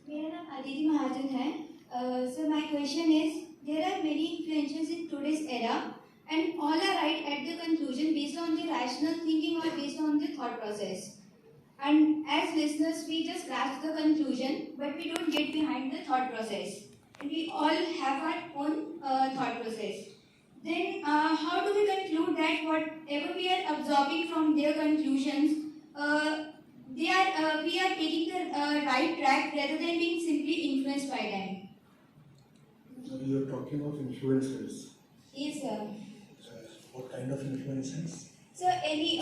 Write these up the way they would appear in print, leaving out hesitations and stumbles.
मेरा नाम अदिति महाजन है. So my question is, there are many influences in today's era, and all are right at the conclusion based on the rational thinking or based on the thought process. And as listeners, we just grasp the conclusion, but we don't get behind the thought process. And we all have our own thought process. Then, how do we conclude that whatever we are absorbing from their conclusions, we are taking the right track rather than being simply influenced by them? So you're talking of influencers. Yes, sir. What kind of influencers? So, any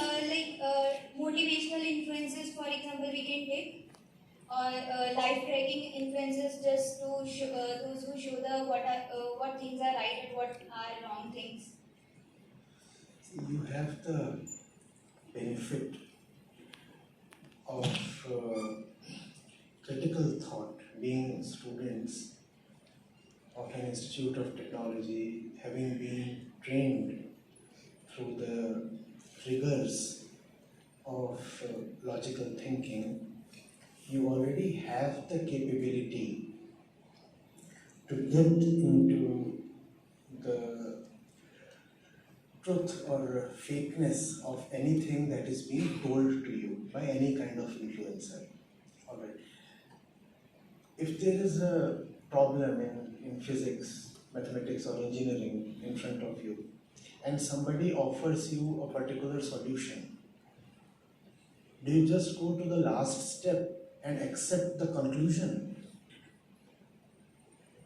motivational influences, for example, we can take, or life tracking influences, just to those who show the what things are right and what are wrong things. You have the benefit of critical thought, being students of an institute of technology, having been trained through the rigors of logical thinking. You already have the capability to get into the truth or fakeness of anything that is being told to you by any kind of influencer. Alright. If there is a problem in physics, mathematics or engineering in front of you, and somebody offers you a particular solution, do you just go to the last step and accept the conclusion?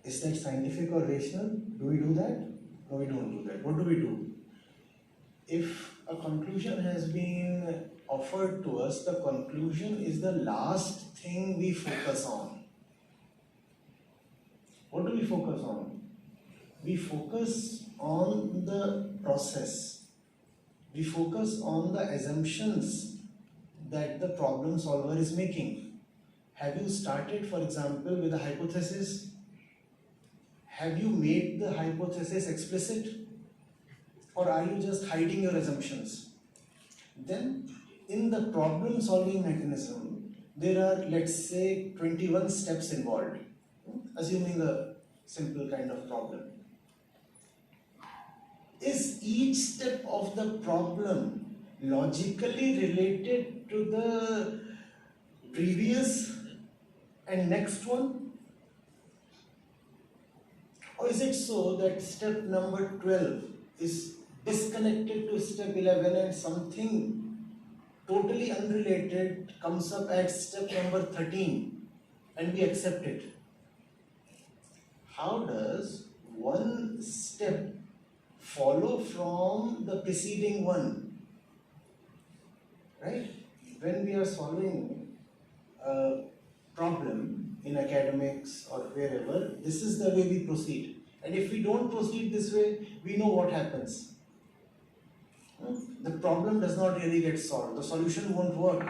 Is that scientific or rational? Do we do that? No, we don't do that. What do we do? If a conclusion has been offered to us, the conclusion is the last thing we focus on. What do we focus on? We focus on the process. We focus on the assumptions that the problem solver is making. Have you started, for example, with a hypothesis? Have you made the hypothesis explicit? Or are you just hiding your assumptions? Then, in the problem solving mechanism, there are, let's say, 21 steps involved, assuming a simple kind of problem. Is each step of the problem logically related to the previous and next one? Or is it so that step number 12 is disconnected to step 11 and something totally unrelated comes up at step number 13 and we accept it? How does one step follow from the preceding one? Right? When we are solving a problem in academics or wherever, this is the way we proceed. And if we don't proceed this way, we know what happens. The problem does not really get solved. The solution won't work.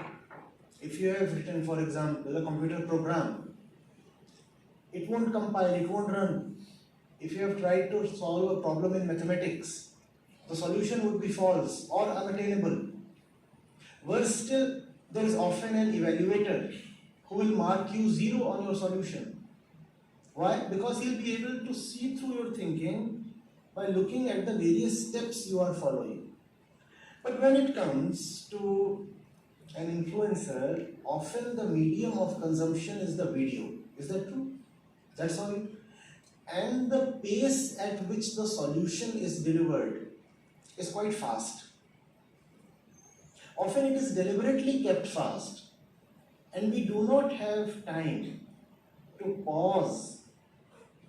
If you have written, for example, a computer program, it won't compile, it won't run. If you have tried to solve a problem in mathematics, the solution would be false or unattainable. Worse still, there is often an evaluator who will mark you 0 on your solution. Why? Because he'll be able to see through your thinking by looking at the various steps you are following. But when it comes to an influencer, often the medium of consumption is the video. Is that true? That's all. And the pace at which the solution is delivered is quite fast. Often it is deliberately kept fast, and we do not have time to pause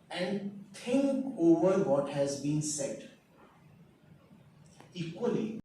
and think over what has been said. Equally,